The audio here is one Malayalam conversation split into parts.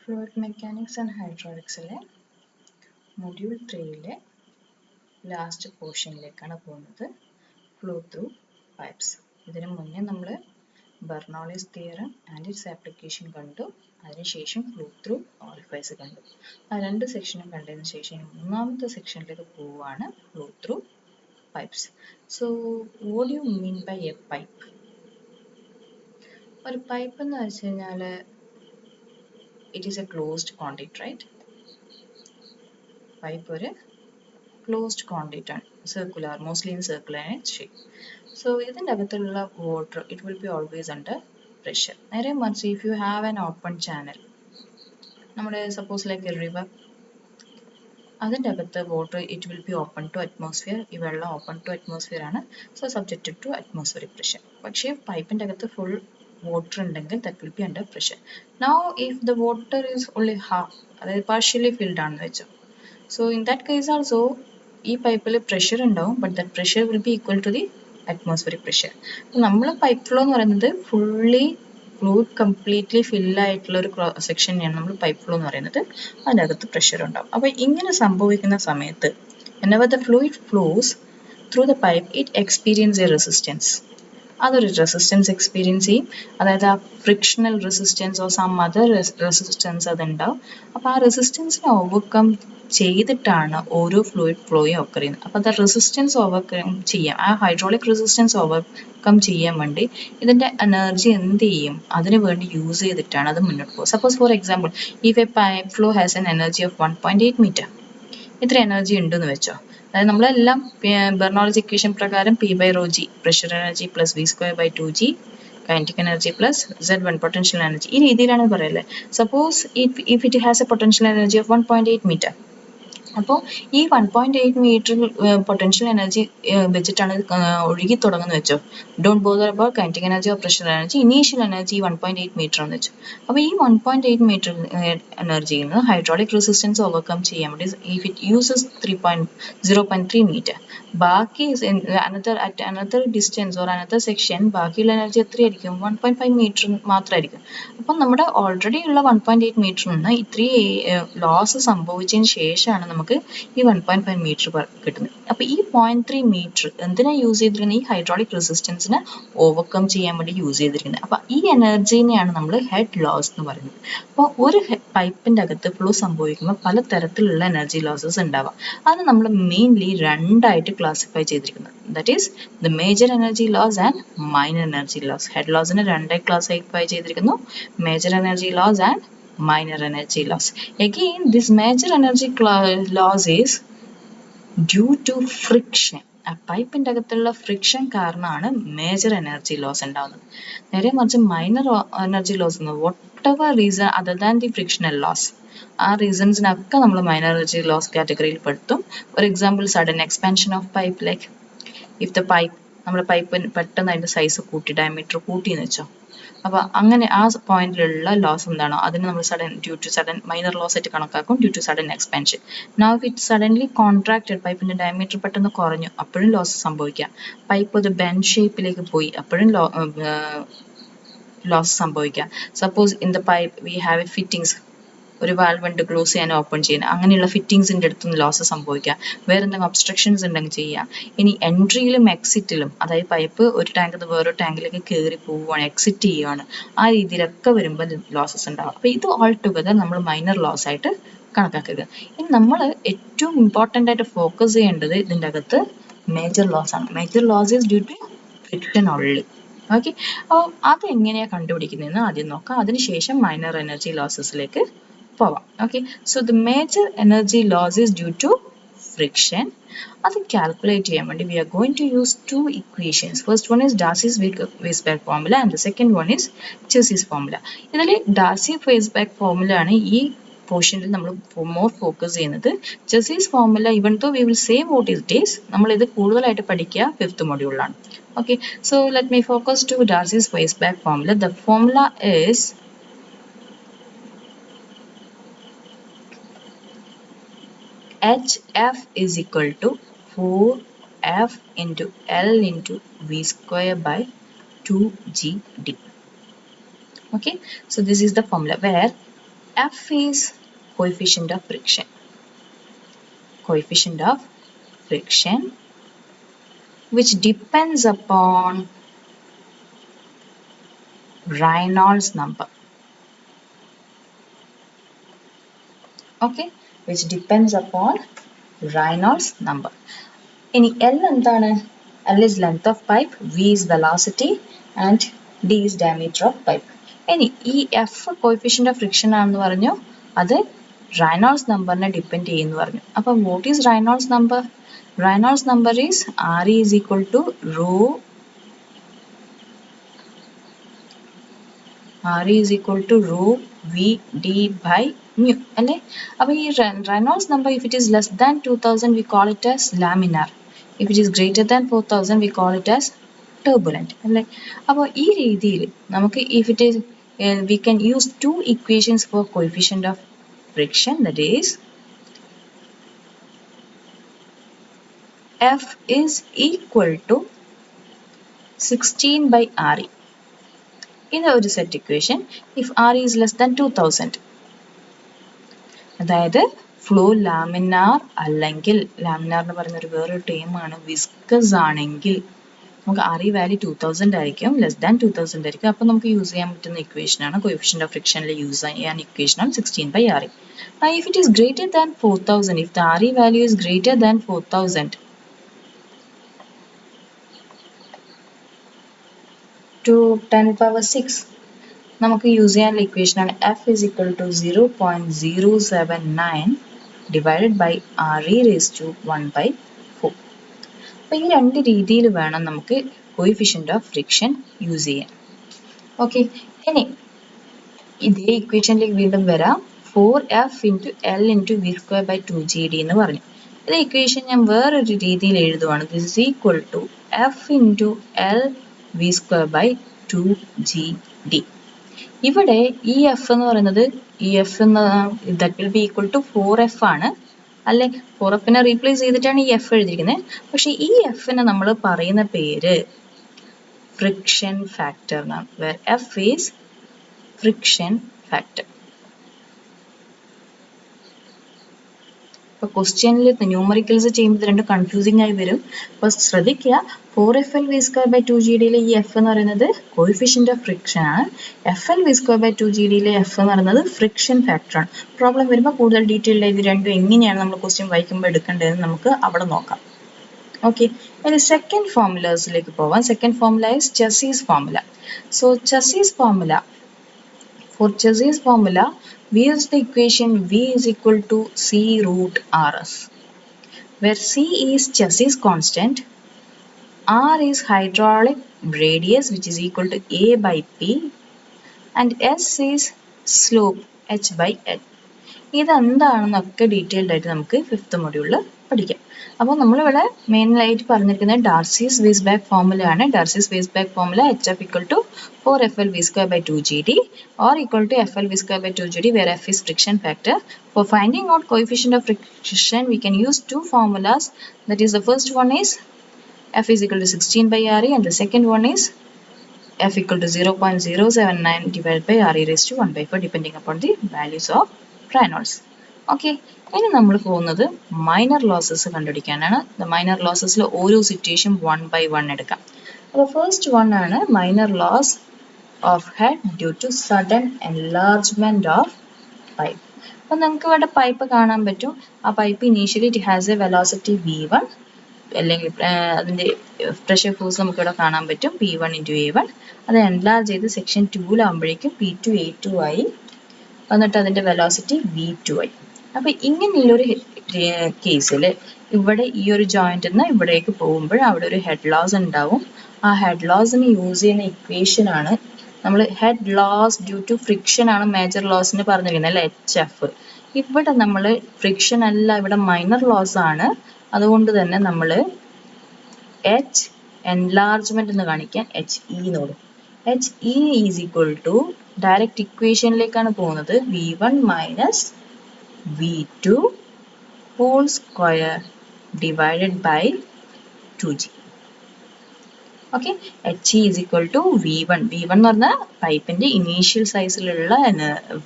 Fluid Mechanics and Hydraulics Module 3 last portion flow through pipes. ഇതിനു മുന്നേ നമ്മൾ Bernoulli's theorem and its application കണ്ടു. അതിനുശേഷം flow through orifice കണ്ടു. ആ രണ്ട് സെക്ഷനും കണ്ടതിന് ശേഷം മൂന്നാമത്തെ സെക്ഷനിലേക്ക് പോവുകയാണ് flow through pipes. So what do you mean by a pipe? ഒരു pipe എന്ന് വെച്ച് കഴിഞ്ഞാൽ it is a closed conduit, right? Pipe or a closed conduit and circular, mostly in circular shape. So within the water, it will be always under pressure. If you have an open channel, suppose like a river, the water it will be open to atmosphere. If open to atmosphere, so subjected to atmospheric pressure. But if pipe and full water that will be under pressure. Now if the water is only half, partially filled on, so in that case also ഈ പൈപ്പിൽ പ്രഷർ ഉണ്ടാവും, but that pressure will be equal to the atmospheric pressure. നമ്മൾ പൈപ്പ് ഫ്ലോ എന്ന് പറയുന്നത് ഫുള്ളി ഫ്ലൂയിഡ് കംപ്ലീറ്റ്ലി ഫില്ലായിട്ടുള്ള ഒരു സെക്ഷനെയാണ് നമ്മൾ പൈപ്പ് ഫ്ലോ എന്ന് പറയുന്നത്. അതിനകത്ത് പ്രഷർ ഉണ്ടാവും. അപ്പോൾ ഇങ്ങനെ സംഭവിക്കുന്ന സമയത്ത് whenever the fluid flows through the pipe, it experiences a resistance. അതൊരു റെസിസ്റ്റൻസ് എക്സ്പീരിയൻസ് ചെയ്യും, അതായത് ആ frictional resistance or some other resistance അതുണ്ടാവും. അപ്പോൾ ആ റെസിസ്റ്റൻസിനെ ഓവർകം ചെയ്തിട്ടാണ് ഓരോ ഫ്ലൂയിഡ് ഫ്ലോയും ഓക്കർ ചെയ്യുന്നത്. അപ്പോൾ അത് റെസിസ്റ്റൻസ് ഓവർകം ചെയ്യാം, ആ ഹൈഡ്രോളിക് റെസിസ്റ്റൻസ് ഓവർകം ചെയ്യാൻ വേണ്ടി ഇതിൻ്റെ എനർജി എന്ത് ചെയ്യും, അതിനു വേണ്ടി യൂസ് ചെയ്തിട്ടാണ് അത് മുന്നോട്ട് പോകുക. Suppose for example, if a pipe flow has an energy of 1.8 metre, ഇത്ര എനർജി ഉണ്ടെന്ന് വെച്ചോ. അതായത് നമ്മളെല്ലാം ബെർണോളിസ് ഇക്വേഷൻ പ്രകാരം P/ρg pressure energy plus V²/2g kinetic energy plus Z1 potential energy ഈ രീതിയിലാണ് പറയല്ലേ. Suppose if it has a potential energy of 1.8 meter, അപ്പോൾ ഈ 1.8 മീറ്റർ പൊട്ടൻഷ്യൽ എനർജി വെച്ചിട്ടാണ് ഒഴുകി തുടങ്ങുന്നത് വെച്ചോ. Don't bother about kinetic energy or pressure energy, initial energy 1.8 metre എന്ന് വെച്ചു. അപ്പോൾ ഈ 1.8 മീറ്റർ എനർജിയിൽ നിന്ന് ഹൈഡ്രോളിക് റെസിസ്റ്റൻസ് ഓവർകം ചെയ്യാൻ വേണ്ടി ഇഫ് ഇറ്റ് യൂസസ് 0.3 മീറ്റർ, ബാക്കി another distance or another section ബാക്കിയുള്ള എനർജി എത്രയായിരിക്കും, 1.5 മീറ്റർ മാത്രമായിരിക്കും. അപ്പം നമ്മുടെ ഓൾറെഡി ഉള്ള 1.8 മീറ്ററിൽ നിന്ന് ഇത്രയും ലോസ് സംഭവിച്ചതിന് ശേഷമാണ് നമുക്ക് ഈ 1.5 മീറ്റർ കിട്ടുന്നത്. അപ്പോൾ ഈ 0.3 മീറ്റർ എന്തിനാ യൂസ് ചെയ്തിരിക്കുന്നത്, ഈ ഹൈഡ്രോളിക് റെസിസ്റ്റൻസിനെ ഓവർകം ചെയ്യാൻ വേണ്ടി യൂസ് ചെയ്തിരിക്കുന്നത്. അപ്പോൾ ഈ എനർജീനെയാണ് നമ്മൾ ഹെഡ് ലോസ് എന്ന് പറയുന്നത്. അപ്പോൾ ഒരു പൈപ്പിൻ്റെ അകത്ത് ഫ്ലോ സംഭവിക്കുമ്പോൾ പലതരത്തിലുള്ള എനർജി ലോസസ് ഉണ്ടാവാം. അത് നമ്മൾ മെയിൻലി രണ്ടായിട്ട് ക്ലാസിഫൈ ചെയ്തിരിക്കുന്നത്. That is the major energy loss and minor energy loss. Head ലോസിനെ രണ്ടായി ക്ലാസിഫൈ ചെയ്തിരിക്കുന്നു, major energy loss and minor energy loss. Again, this major energy loss is due to friction. ആ പൈപ്പിൻ്റെ അകത്തുള്ള ഫ്രിക്ഷൻ കാരണമാണ് മേജർ എനർജി ലോസ് ഉണ്ടാകുന്നത്. നേരെ മറിച്ച് മൈനർ എനർജി ലോസ് എന്ന് whatever reason other than the frictional loss, ആ റീസൺസിനൊക്കെ നമ്മൾ മൈനർ എനർജി ലോസ് കാറ്റഗറിയിൽ പെടുത്തും. For example, sudden expansion of pipe, like if the pipe, നമ്മുടെ പൈപ്പ് പെട്ടെന്ന് അതിൻ്റെ സൈസ് കൂട്ടി, ഡയമീറ്റർ കൂട്ടിയെന്ന് വെച്ചോ. അപ്പോൾ അങ്ങനെ ആ പോയിന്റിലുള്ള ലോസ് എന്താണോ അതിന് നമ്മൾ due to sudden minor loss ആയിട്ട് കണക്കാക്കും, due to sudden expansion. Now it suddenly contracted, പൈപ്പിന്റെ ഡയമീറ്റർ പെട്ടെന്ന് കുറഞ്ഞു, അപ്പോഴും ലോസ് സംഭവിക്കാം. പൈപ്പ് ഒരു ബെൻഡ് ഷേപ്പിലേക്ക് പോയി, അപ്പോഴും ലോസ് സംഭവിക്കാം. Suppose in the pipe we have A fittings, ഒരു വാൽവ് ഉണ്ട് ക്ലോസ് ചെയ്യാൻ ഓപ്പൺ ചെയ്യാൻ, അങ്ങനെയുള്ള ഫിറ്റിംഗ്സിൻ്റെ അടുത്തുനിന്ന് ലോസ് സംഭവിക്കാം. വേറെ എന്തെങ്കിലും ഒബ്സ്ട്രക്ഷൻസ് ഉണ്ടെങ്കിൽ ചെയ്യാം. ഇനി എൻട്രിയിലും എക്സിറ്റിലും, അതായത് പൈപ്പ് ഒരു ടാങ്കിൽ നിന്ന് വേറൊരു ടാങ്കിലേക്ക് കയറി പോവുകയാണ്, എക്സിറ്റ് ചെയ്യുകയാണ്, ആ രീതിയിലൊക്കെ വരുമ്പോൾ ലോസസ് ഉണ്ടാവും. അപ്പോൾ ഇത് ഓൾ ടുഗദർ നമ്മൾ മൈനർ ലോസ് ആയിട്ട് കണക്കാക്കരുത്. ഇനി നമ്മൾ ഏറ്റവും ഇമ്പോർട്ടൻ്റ് ആയിട്ട് ഫോക്കസ് ചെയ്യേണ്ടത് ഇതിൻ്റെ അകത്ത് മേജർ ലോസ് ആണ്. Major loss is due to friction only. Okay, അപ്പോൾ അതെങ്ങനെയാണ് കണ്ടുപിടിക്കുന്നതെന്ന് ആദ്യം നോക്കാം, അതിനുശേഷം മൈനർ എനർജി ലോസസിലേക്ക് പോവാം. Okay, so the major energy loss is due to friction. അത് കാൽക്കുലേറ്റ് ചെയ്യാൻ വേണ്ടി we are going to use two equations. First one is Darcy Weisbach formula and the second one is Chezy's formula. ഇതിൽ ഡാർസി-വെയ്സ്ബാക്ക് ഫോർമുല ആണ് ഈ പോർഷനിൽ നമ്മൾ മോർ ഫോക്കസ് ചെയ്യുന്നത്. Chezy's formula, even though we will say what it is, നമ്മൾ ഇത് കൂടുതലായിട്ട് പഠിക്കുക 5th മൊഡ്യൂളിലാണ്. Okay, so let me focus to Darcy Weisbach formula. The formula is HF is equal to 4F into L into V²/2GD. Okay, so this is the formula where F is coefficient of friction. Coefficient of friction which depends upon Reynolds number. Okay, which depends upon Reynolds number. ഇനി L എന്താണ്? L is length of pipe, V is velocity and D is diameter of pipe. ഇനി ഈ F coefficient of friction ആണെന്ന് പറഞ്ഞു, അത് Reynolds numberനെ ഡിപ്പെൻഡ് ചെയ്യുന്നു പറഞ്ഞു. അപ്പം what is Reynolds number? Reynolds number is RE is equal to rho RE is equal to rho VD by mu. അല്ലേ? അപ്പോൾ ഈ Reynolds number, if it is less than 2000 we call it as laminar. If it is greater than 4000 we call it as turbulent. അല്ലേ? അപ്പോൾ ഈ രീതിയിൽ നമുക്ക് if it is we can use two equations for coefficient of friction, that is F is equal to 16 by RE. ഇത് ഒരു set equation if RE is less than 2000. അതായത് ഫ്ലോ ലാമിനാർ അല്ലെങ്കിൽ ലാമിനാർ എന്ന് പറയുന്ന ഒരു വേറൊരു ടേമാണ് വിസ്കസ് ആണെങ്കിൽ നമുക്ക് RE വാല്യൂ 2000 ആയിരിക്കും, ലെസ് ദാൻ 2000 ആയിരിക്കും. അപ്പോൾ നമുക്ക് യൂസ് ചെയ്യാൻ പറ്റുന്ന ഇക്വേഷനാണ് കോഎഫിഷ്യന്റ് ഓഫ് ഫ്രിക്ഷനിൽ യൂസ് ചെയ്യാൻ ഇക്വേഷനാണ് 16 by RE. If it is greater than 4000, if the RE value is greater than 4000 to 10 power 6, നമുക്ക് യൂസ് ചെയ്യാനുള്ള ഇക്വേഷനാണ് F is equal to 0.079 divided by RE raised to 1 by 4. അപ്പോൾ ഈ രണ്ട് രീതിയിൽ വേണം നമുക്ക് കോഎഫിഷ്യന്റ് ഓഫ് ഫ്രിക്ഷൻ യൂസ് ചെയ്യാൻ. ഓക്കെ, ഇനി ഇതേ ഇക്വേഷനിലേക്ക് വീണ്ടും വരാം. 4F into L into V square by 2GD എന്ന് പറഞ്ഞു. ഇത് ഇക്വേഷൻ ഞാൻ വേറൊരു രീതിയിൽ എഴുതുവാണ്. This is equal to F into L V square by 2GD. ഇവിടെ ഈ F എന്ന് പറയുന്നത് ഈ F എന്ന that will be equal to 4F ആണ് അല്ലെ. 4Fനെ റീപ്ലേസ് ചെയ്തിട്ടാണ് ഈ F എഴുതിയിരിക്കുന്നത്. പക്ഷെ ഈ Fനെ നമ്മൾ പറയുന്ന പേര് ഫ്രിക്ഷൻ ഫാക്ടർ എന്നാണ്. where F is friction factor. ഇപ്പോൾ ക്വസ്റ്റ്യനിൽ ന്യൂമറിക്കൽസ് ചെയ്യുമ്പോൾ രണ്ട് കൺഫ്യൂസിംഗ് ആയി വരും. അപ്പോൾ ശ്രദ്ധിക്കുക, 4FL V square by 2GDയിലെ ഈ F എന്ന് പറയുന്നത് കോഎഫിഷ്യന്റ് ഓഫ് ഫ്രിക്ഷൻ ആണ്. FL V square by 2GDയിലെ F എന്ന് പറയുന്നത് ഫ്രിക്ഷൻ ഫാക്ടർ ആണ്. പ്രോബ്ലം വരുമ്പോൾ കൂടുതൽ ഡീറ്റെയിൽ ആയി ഇത് രണ്ടും എങ്ങനെയാണ് നമ്മൾ ക്വസ്റ്റ്യൻ വായിക്കുമ്പോൾ എടുക്കേണ്ടതെന്ന് നമുക്ക് അവിടെ നോക്കാം. ഓക്കെ, ഇനി സെക്കൻഡ് ഫോർമുലേഴ്സിലേക്ക് പോവാം. Second formula is Chassis formula. So Chassis formula, for Chassis formula we use the equation V is equal to C root RS, where C is chassis constant, R is hydraulic radius which is equal to A by P, and S is slope H by L. ഇതെന്താണെന്നൊക്കെ ഡീറ്റെയിൽഡ് ആയിട്ട് നമുക്ക് ഫിഫ്ത്ത് മൊഡ്യൂളിൽ പഠിക്കാം. അപ്പോൾ നമ്മളിവിടെ മെയിനായിട്ട് പറഞ്ഞിരിക്കുന്നത് ഡാർസീസ് വേസ്ബാക്ക് ഫോർമുല ആണ്. ഡാർസീസ് വേസ്ബാക്ക് formula HF equal to 4FL V square by 2GD or equal to FL V square by 2GD, where F is friction factor. For finding out coefficient of friction, we can use two formulas. That is, the first one is F is equal to 16 by RE, and the second one is F equal to 0.079 divided by RE raised to 1 by 4, depending upon the values of Reynolds. Okay, ഇനി നമ്മൾ പോകുന്നത് മൈനർ ലോസസ് കണ്ടുപിടിക്കാനാണ്. മൈനർ ലോസസിൽ ഓരോ സിറ്റുവേഷൻ 1 by 1 എടുക്കാം. അപ്പോൾ ഫസ്റ്റ് വൺ ആണ് minor loss of head due to sudden enlargement of pipe. അപ്പോൾ നിങ്ങൾക്ക് ഇവിടെ പൈപ്പ് കാണാൻ പറ്റും. ആ pipe initially it has a velocity V1, അല്ലെങ്കിൽ അതിൻ്റെ പ്രഷർ ഫോഴ്സ് നമുക്കിവിടെ കാണാൻ പറ്റും P1 into A1. അത് എൻലാർജ് ചെയ്ത് സെക്ഷൻ 2-ലാകുമ്പോഴേക്കും P2 A2 ആയി, എന്നിട്ട് അതിൻ്റെ വെലോസിറ്റി V2 ആയി. അപ്പോൾ ഇങ്ങനെയുള്ളൊരു കേസിൽ ഇവിടെ ഈ ഒരു ജോയിന്റിൽ നിന്ന് ഇവിടേക്ക് പോകുമ്പോൾ അവിടെ ഒരു ഹെഡ് ലോസ് ഉണ്ടാവും. ആ ഹെഡ് ലോസിന് യൂസ് ചെയ്യുന്ന ഇക്വേഷനാണ് നമ്മൾ head loss due to friction ആണ് മേജർ ലോസിന് പറഞ്ഞിരിക്കുന്നത് അല്ലേ, HF. ഇവിടെ നമ്മൾ ഫ്രിക്ഷൻ അല്ല, ഇവിടെ മൈനർ ലോസ് ആണ്. അതുകൊണ്ട് തന്നെ നമ്മൾ H എൻലാർജ്മെന്റ് എന്ന് കാണിക്കാൻ HE നോടും. HE is equal to direct ഇക്വേഷനിലേക്കാണ് പോകുന്നത്, V1 minus V2 whole square divided by 2G. Okay, H E is equal to V1. V1 എന്ന് പറഞ്ഞാൽ പൈപ്പിൻ്റെ ഇനീഷ്യൽ സൈസിലുള്ള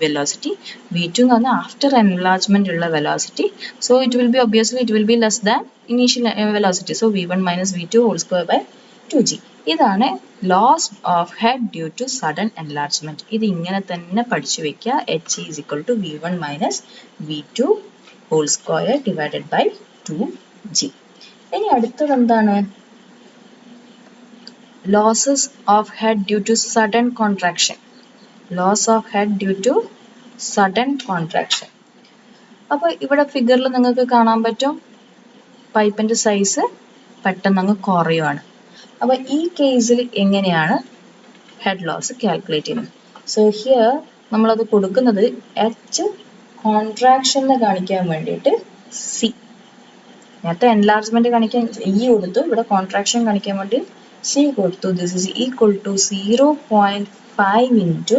വെലോസിറ്റി, V2 എന്ന് പറഞ്ഞാൽ ആഫ്റ്റർ എൻലാർജ്മെന്റ് ഉള്ള velocity. So it will be obviously it will be less than initial velocity. So V1 minus V2 whole square by 2g. ഇതാണ് loss of head due to sudden enlargement. ഇത് ഇങ്ങനെ തന്നെ പഠിച്ചു വെക്കുക. H is equal to V1 minus V2 whole square divided by 2g. ഇനി അടുത്തത് എന്താണ്? Losses of head due to sudden contraction. Loss of head due to sudden contraction. അപ്പോൾ ഇവിടെ ഫിഗറിൽ നിങ്ങൾക്ക് കാണാൻ പറ്റും പൈപ്പിൻ്റെ സൈസ് പെട്ടെന്ന് അങ്ങ് കുറയുവാണ്. അപ്പോൾ ഈ കേസിൽ എങ്ങനെയാണ് ഹെഡ് ലോസ് കാൽക്കുലേറ്റ് ചെയ്യുന്നത്? സോ ഹിയർ നമ്മളത് കൊടുക്കുന്നത് എച്ച് കോൺട്രാക്ഷൻ എന്ന് കാണിക്കാൻ വേണ്ടിയിട്ട് സി. നേരത്തെ എൻലാർജ്മെന്റ് കാണിക്കാൻ ഇ കൊടുത്തു, ഇവിടെ കോൺട്രാക്ഷൻ കാണിക്കാൻ വേണ്ടി C കൊടുത്തു. This is equal to 0.5 into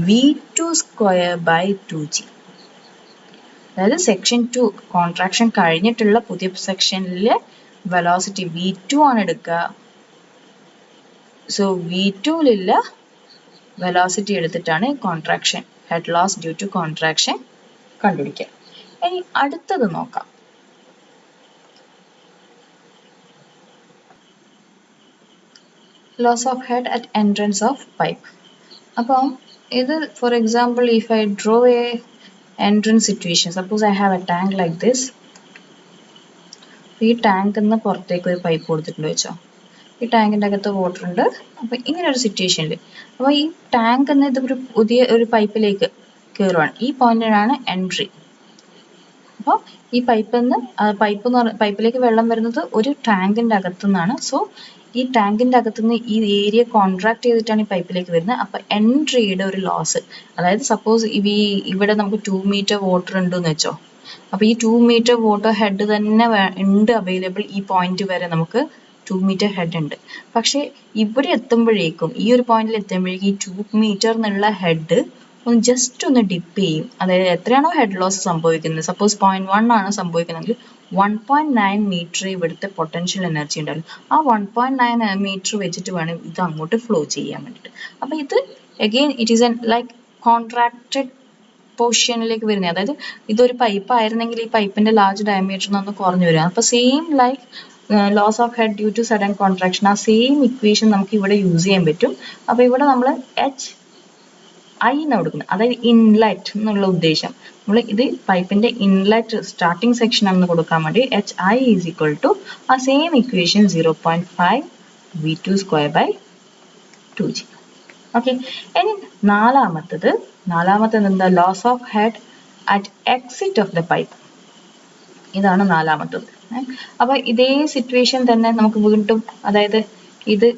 V2 square by 2g. അതായത് സെക്ഷൻ 2 കോൺട്രാക്ഷൻ കഴിഞ്ഞിട്ടുള്ള പുതിയ സെക്ഷനിലെ വെലോസിറ്റി V2 ആണ് എടുക്കുക. സോ V2ലുള്ള വെലോസിറ്റി എടുത്തിട്ടാണ് contraction head loss due to contraction കണ്ടുപിടിക്കുക. ഇനി അടുത്തത് നോക്കാം. Loss of head at entrance of pipe. അപ്പം ഇത് for example if I draw a entrance situation, suppose I have a tank like this. ഈ ടാങ്കിന്ന് പുറത്തേക്ക് ഒരു പൈപ്പ് കൊടുത്തിട്ടുണ്ട് വെച്ചോ. ഈ ടാങ്കിൻ്റെ അകത്ത് വാട്ടർ ഉണ്ട്. അപ്പം ഇങ്ങനെ ഒരു സിറ്റുവേഷനിൽ അപ്പോൾ ഈ ടാങ്ക് എന്ന് ഇത് ഒരു പുതിയ ഒരു പൈപ്പിലേക്ക് കയറുവാണ്. ഈ പോയിന്റിനാണ് എൻട്രി. അപ്പോൾ ഈ പൈപ്പിലേക്ക് വെള്ളം വരുന്നത് ഒരു ടാങ്കിൻ്റെ അകത്തുനിന്നാണ്. സോ ഈ ടാങ്കിൻ്റെ അകത്തുനിന്ന് ഈ ഏരിയ കോൺട്രാക്ട് ചെയ്തിട്ടാണ് ഈ പൈപ്പിലേക്ക് വരുന്നത്. അപ്പോൾ എൻട്രിയുടെ ഒരു ലോസ്, അതായത് സപ്പോസ് ഇവിടെ നമുക്ക് 2 മീറ്റർ വാട്ടർ ഉണ്ടെന്ന് വെച്ചോ. അപ്പോൾ ഈ 2 മീറ്റർ വാട്ടർ ഹെഡ് തന്നെ ഉണ്ട് അവൈലബിൾ. ഈ പോയിന്റ് വരെ നമുക്ക് 2 മീറ്റർ ഹെഡ് ഉണ്ട്. പക്ഷേ ഇവിടെ എത്തുമ്പോഴേക്കും ഈ ഒരു പോയിന്റിൽ എത്തുമ്പോഴേക്കും ഈ 2 മീറ്റർ എന്നുള്ള ഹെഡ് ഒന്ന് ജസ്റ്റ് ഒന്ന് ഡിപ്പ് ചെയ്യും. അതായത് എത്രയാണോ ഹെഡ് ലോസ് സംഭവിക്കുന്നത്, സപ്പോസ് 0.1 ആണ് സംഭവിക്കുന്നതെങ്കിൽ 1.9 മീറ്റർ ഇവിടുത്തെ പൊട്ടൻഷ്യൽ എനർജി ഉണ്ടാവും. ആ 1.9 മീറ്റർ വെച്ചിട്ട് വേണം ഇത് അങ്ങോട്ട് ഫ്ലോ ചെയ്യാൻ വേണ്ടിയിട്ട്. അപ്പോൾ ഇത് again it is N like contracted പൊസിഷനിലേക്ക് വരുന്നത്. അതായത് ഇതൊരു പൈപ്പ് ആയിരുന്നെങ്കിൽ ഈ പൈപ്പിന്റെ ലാർജ് ഡയമീറ്റർ ഒന്ന് കുറഞ്ഞു വരിക. അപ്പോൾ same like loss of head due to sudden contraction, ആ സെയിം ഇക്വേഷൻ നമുക്ക് ഇവിടെ യൂസ് ചെയ്യാൻ പറ്റും. അപ്പോൾ ഇവിടെ നമ്മൾ എച്ച് ഐ എന്ന് കൊടുക്കുന്നത്, അതായത് ഇൻലെറ്റ് എന്നുള്ള ഉദ്ദേശം. നമ്മൾ ഇത് പൈപ്പിന്റെ ഇൻലെറ്റ് സ്റ്റാർട്ടിംഗ് സെക്ഷൻ ആണെന്ന് കൊടുക്കാൻ വേണ്ടി H I is equal to ആ same equation 0.5 V2 square by 2g. Okay, ഇനി നാലാമത്തത് എന്താ? Loss of head at exit of the pipe. ഇതാണ് നാലാമത്തത്. അപ്പൊ ഇതേ സിറ്റുവേഷൻ തന്നെ നമുക്ക് വീണ്ടും, അതായത് ഇത്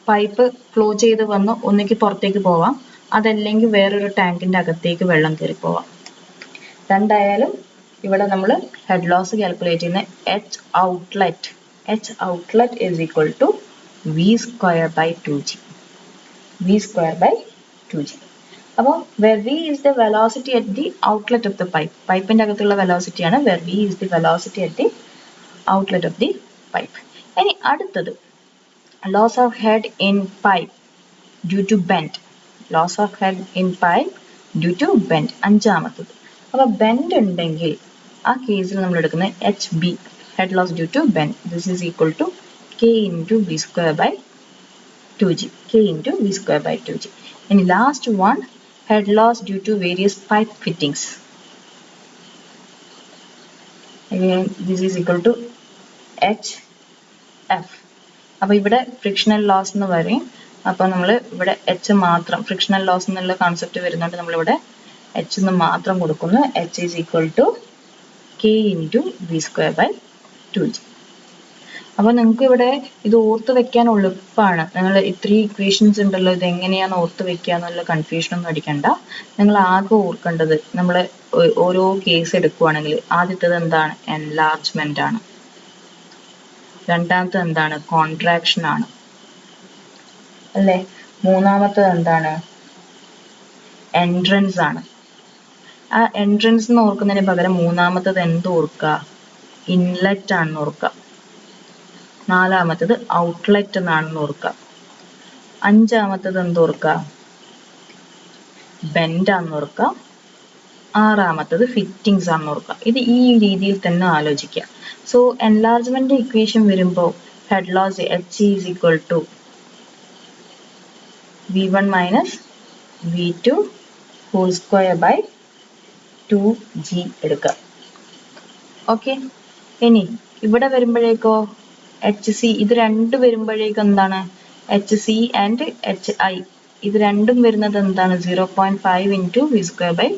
പൈപ്പ് ഫ്ലോ ചെയ്ത് വന്ന് ഒന്നിക്ക് പുറത്തേക്ക് പോവാം, അതല്ലെങ്കിൽ വേറൊരു ടാങ്കിന്റെ അകത്തേക്ക് വെള്ളം കയറി പോവാം. രണ്ടായാലും ഇവിടെ നമ്മൾ ഹെഡ് ലോസ് കാൽക്കുലേറ്റ് ചെയ്യുന്ന H outlet is equal to V square by 2g. അപ്പോൾ where V is the velocity at the outlet of the pipe. പൈപ്പിന്റെ അകത്തുള്ള വെലോസിറ്റിയാണ് where V is the velocity at the outlet of the pipe. ഇനി അടുത്തത് loss of head in pipe due to bend. Loss of head in pipe due to bend. അഞ്ചാമത്തത്. അപ്പോൾ ബെൻഡ് ഉണ്ടെങ്കിൽ ആ കേസിൽ നമ്മൾ എടുക്കുന്നത് HB, head loss due to bend. This is equal to K into V square by 2g. And last one, head loss due to various pipe fittings. Again, this is equal to HF. അപ്പോൾ ഇവിടെ ഫ്രിക്ഷണൽ ലോസ് എന്ന് പറയും. അപ്പോൾ നമ്മൾ ഇവിടെ എച്ച് മാത്രം, ഫ്രിക്ഷണൽ ലോസ് എന്നുള്ള കോൺസെപ്റ്റ് വരുന്നുണ്ട്, നമ്മളിവിടെ എച്ച് എന്ന് മാത്രം കൊടുക്കുന്നു. H is equal to K into V square by 2g. അപ്പോൾ നിങ്ങൾക്ക് ഇവിടെ ഇത് ഓർത്ത് വെക്കാൻ എളുപ്പമാണ്. നിങ്ങൾ ഇത്രയും ഇക്വേഷൻസ് ഉണ്ടല്ലോ, ഇത് എങ്ങനെയാണ് ഓർത്ത് വെക്കുക എന്നുള്ള കൺഫ്യൂഷനൊന്നും അടിക്കണ്ട. നിങ്ങൾ ആകെ ഓർക്കേണ്ടത്, നമ്മൾ ഓരോ കേസ് എടുക്കുവാണെങ്കിൽ ആദ്യത്തേത് എന്താണ്? എൻലാർജ്മെന്റ് ആണ്. രണ്ടാമത്തത് എന്താണ്? കോൺട്രാക്ഷൻ ആണ് അല്ലേ? മൂന്നാമത്തത് എന്താണ്? എൻട്രൻസ് ആണ്. ആ എൻട്രൻസ് എന്ന് ഓർക്കുന്നതിന് പകരം മൂന്നാമത്തത് എന്ത് ഓർക്കുക? ഇൻലെറ്റ് ആണെന്ന് ഓർക്കുക. നാലാമത്തത് ഔട്ട്ലെറ്റ് എന്നാണെന്ന് ഓർക്കുക. അഞ്ചാമത്തത് എന്തോർക്കുക? ബെൻഡാന്ന് ഓർക്കുക. ആറാമത്തത് ഫിറ്റിംഗ്സ് ആണെന്ന് ഓർക്കുക. ഇത് ഈ രീതിയിൽ തന്നെ ആലോചിക്കുക. സോ എൻലാർജ്മെന്റ് ഇക്വേഷൻ വരുമ്പോൾ head loss H is equal to V1 minus V2 whole square by 2G എടുക്കുക. ഓക്കെ, ഇനി ഇവിടെ വരുമ്പോഴേക്കോ HC ഇത് രണ്ടും വരുമ്പോഴേക്കും എന്താണ്? HC ആൻഡ് HI ഇത് രണ്ടും വരുന്നത് എന്താണ്? 0.5 into V square by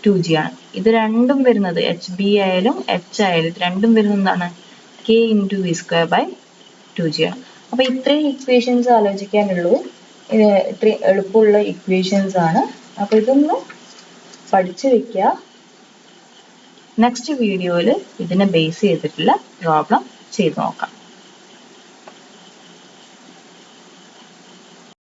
2G ആണ്. ഇത് രണ്ടും വരുന്നത് HB ആയാലും H ആയാലും ഇത് രണ്ടും വരുന്നത് എന്താണ്? K into V square by 2G ആണ്. അപ്പൊ ഇത്രയും ഇക്വേഷൻസ് ആലോചിക്കാനുള്ളൂ. ഇത്രയും എളുപ്പമുള്ള ഇക്വേഷൻസ് ആണ്. അപ്പൊ ഇതൊന്ന് പഠിച്ചു വെക്കുക. നെക്സ്റ്റ് വീഡിയോയിൽ ഇതിനെ ബേസ് ചെയ്തിട്ടുള്ള പ്രോബ്ലം ചെയ്ത് നോക്കാം.